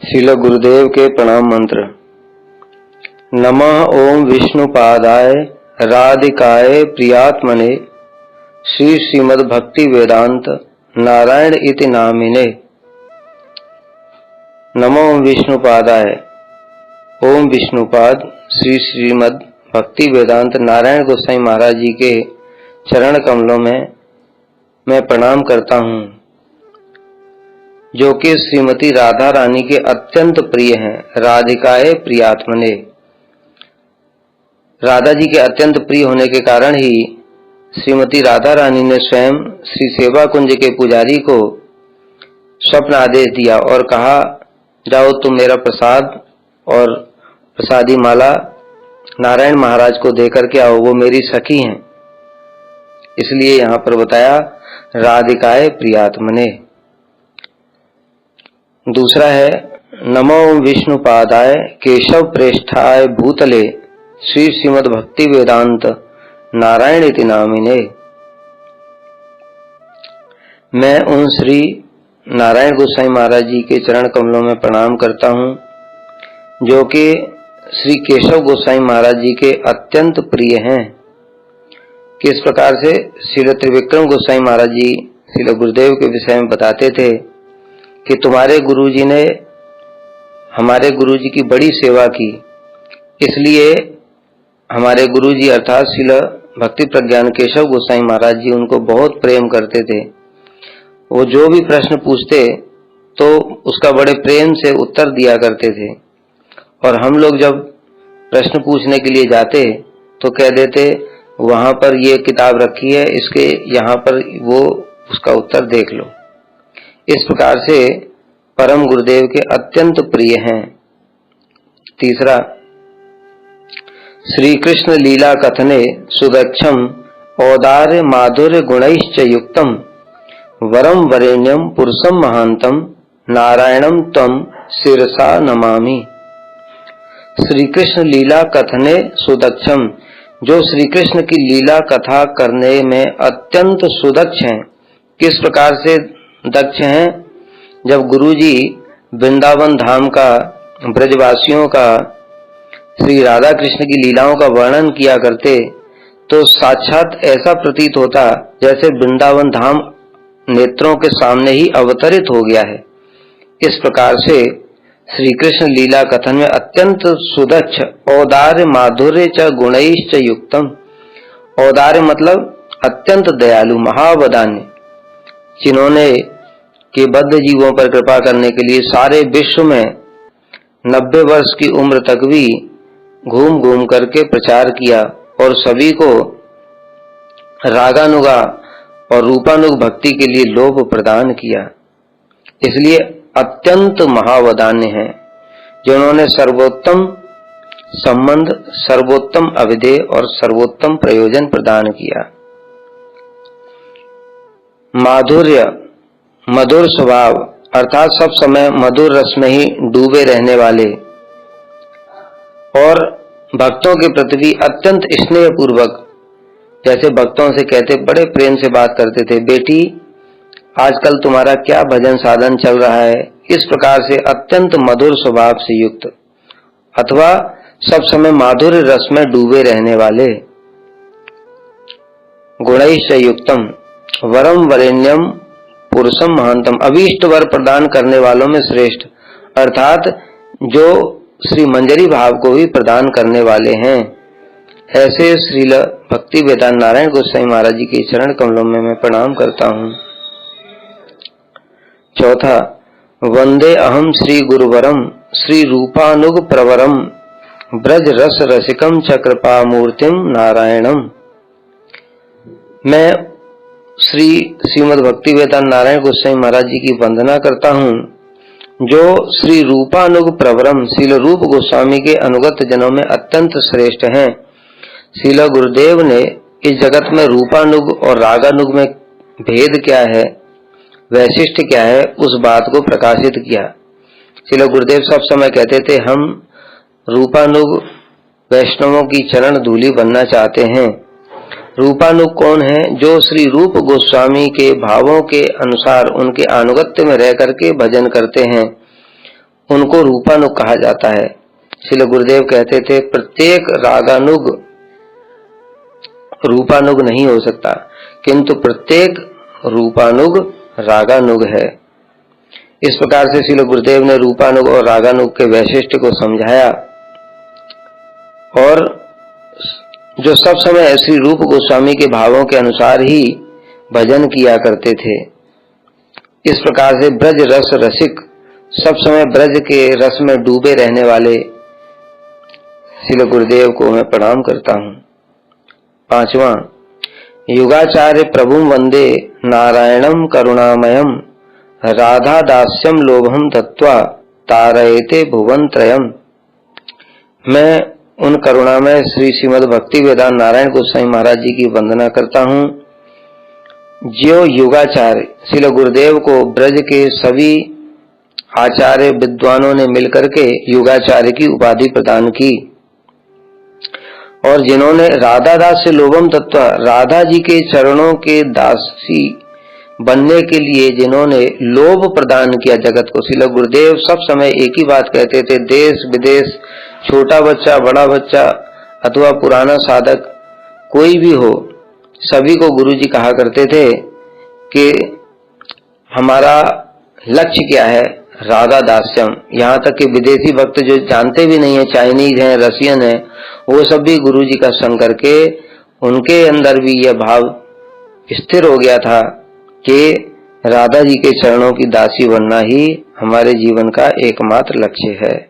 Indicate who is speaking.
Speaker 1: श्रील गुरुदेव के प्रणाम मंत्र। नमः ओम विष्णुपादाय राधिकाय प्रियात्मने श्री श्रीमद् भक्ति वेदांत नारायण इति नामिने। नमो ओम विष्णुपादाय। ओम विष्णुपाद श्री श्रीमद् भक्ति वेदांत नारायण गोसाई महाराज जी के चरण कमलों में मैं प्रणाम करता हूँ, जो कि श्रीमती राधा रानी के अत्यंत प्रिय हैं। राधिकाए प्रियात्मने, राधा जी के अत्यंत प्रिय होने के कारण ही श्रीमती राधा रानी ने स्वयं श्री सेवा कुंज के पुजारी को स्वप्न आदेश दिया और कहा, जाओ तुम मेरा प्रसाद और प्रसादी माला नारायण महाराज को देकर के आओ, वो मेरी सखी हैं। इसलिए यहाँ पर बताया राधिकाए प्रियात्मने। दूसरा है नमो विष्णुपादाय केशव प्रेष्ठाय भूतले श्री श्रीमद् भक्ति वेदांत नारायण इति नामिने। मैं उन श्री नारायण गोसाई महाराज जी के चरण कमलों में प्रणाम करता हूँ, जो कि श्री केशव गोसाई महाराज जी के अत्यंत प्रिय हैं। किस प्रकार से श्री त्रिविक्रम गोसाई महाराज जी श्री गुरुदेव के विषय में बताते थे कि तुम्हारे गुरुजी ने हमारे गुरुजी की बड़ी सेवा की, इसलिए हमारे गुरुजी अर्थात श्रील भक्ति प्रज्ञान केशव गोसाई महाराज जी उनको बहुत प्रेम करते थे। वो जो भी प्रश्न पूछते तो उसका बड़े प्रेम से उत्तर दिया करते थे, और हम लोग जब प्रश्न पूछने के लिए जाते तो कह देते, वहां पर ये किताब रखी है, इसके यहाँ पर वो उसका उत्तर देख लो। इस प्रकार से परम गुरुदेव के अत्यंत प्रिय हैं। तीसरा, श्री कृष्ण लीला कथने सुदक्षम औदार्य माधुर्य गुणैश्च युक्तम वरम वरेण्यम पुरुषम महांतम नारायणम तम शिरसा नमामि। श्री कृष्ण लीला कथने सुदक्षम, जो श्री कृष्ण की लीला कथा करने में अत्यंत सुदक्ष हैं। किस प्रकार से दक्ष हैं? जब गुरुजी वृंदावन धाम का, ब्रजवासियों का, श्री राधा कृष्ण की लीलाओं का वर्णन किया करते तो साक्षात ऐसा प्रतीत होता जैसे वृंदावन धाम नेत्रों के सामने ही अवतरित हो गया है। इस प्रकार से श्री कृष्ण लीला कथन में अत्यंत सुदक्ष औदार्य माधुर्य च गुणैश्च युक्तम। औदार्य मतलब अत्यंत दयालु, महावदान्य, जिन्होंने के बद्ध जीवों पर कृपा करने के लिए सारे विश्व में 90 वर्ष की उम्र तक भी घूम घूम करके प्रचार किया और सभी को रागानुगा और रूपानुग भक्ति के लिए लोभ प्रदान किया। इसलिए अत्यंत महावदान्य हैं, जिन्होंने सर्वोत्तम संबंध, सर्वोत्तम अविधेय और सर्वोत्तम प्रयोजन प्रदान किया। माधुर्य, मधुर स्वभाव अर्थात सब समय मधुर रस में ही डूबे रहने वाले, और भक्तों के प्रति भी अत्यंत स्नेह पूर्वक, जैसे भक्तों से कहते, बड़े प्रेम से बात करते थे, बेटी आजकल तुम्हारा क्या भजन साधन चल रहा है। इस प्रकार से अत्यंत मधुर स्वभाव से युक्त अथवा सब समय माधुर्य रस में डूबे रहने वाले। गुणैश्च युक्तम वरम वरेण्यम पुरुषम महांतम, अभीष्ट वर प्रदान करने वालों में श्रेष्ठ, अर्थात जो श्री मंजरी भाव को भी प्रदान करने वाले हैं। ऐसे श्रील भक्ति वेदांत नारायण गोसाई महाराज जी के चरण कमलों में मैं प्रणाम करता हूँ। चौथा, वंदे अहम श्री गुरुवरम श्री रूपानुग प्रवरम ब्रज रस रसिकम चक्रपा मूर्तिम नारायणम। मैं श्री श्रीमद् भक्ति वेदांत नारायण गोसाई महाराज जी की वंदना करता हूँ, जो श्री रूपानुग प्रवरम श्रील रूप गोस्वामी के अनुगत जनों में अत्यंत श्रेष्ठ हैं। श्रील गुरुदेव ने इस जगत में रूपानुग और रागानुग में भेद क्या है, वैशिष्ट क्या है, उस बात को प्रकाशित किया। श्रील गुरुदेव सब समय कहते थे, हम रूपानुग वैष्णवों की चरण धूलि बनना चाहते हैं। रूपानुग कौन है? जो श्री रूप गोस्वामी के भावों के अनुसार उनके अनुगत्य में रह करके भजन करते हैं, उनको रूपानुग कहा जाता है। श्रील गुरुदेव कहते थे प्रत्येक रागानुग रूपानुग नहीं हो सकता, किंतु प्रत्येक रूपानुग रागानुग है। इस प्रकार से श्रील गुरुदेव ने रूपानुग और रागानुग के वैशिष्ट्य को समझाया और जो सब समय श्री रूप गोस्वामी के भावों के अनुसार ही भजन किया करते थे। इस प्रकार से ब्रज रस रसिक, सब समय ब्रज के रस में डूबे रहने वाले श्रील गुरुदेव को मैं प्रणाम करता हूँ। 5वां, युगाचार्य प्रभुं वंदे नारायणं करुणामयम् राधा दास्यम लोभम तत्वा तारयते भुवन त्रयम्। मैं उन करुणामय श्री श्रीमद् भक्ति वेदांत नारायण गोसाई महाराज जी की वंदना करता हूँ, जो युगाचार्य श्रील गुरुदेव को ब्रज के सभी आचार्य विद्वानों ने मिलकर के युगाचार्य की उपाधि प्रदान की और जिन्होंने राधा दास से लोभम तत्व, राधा जी के चरणों के दासी बनने के लिए जिन्होंने लोभ प्रदान किया जगत को। श्रील गुरुदेव सब समय एक ही बात कहते थे, देश विदेश, छोटा बच्चा, बड़ा बच्चा अथवा पुराना साधक कोई भी हो, सभी को गुरुजी कहा करते थे कि हमारा लक्ष्य क्या है, राधा दास्यम। यहाँ तक कि विदेशी भक्त जो जानते भी नहीं है, चाइनीज हैं, रशियन है, वो सब भी गुरुजी का संग करके उनके अंदर भी यह भाव स्थिर हो गया था कि राधा जी के चरणों की दासी बनना ही हमारे जीवन का एकमात्र लक्ष्य है।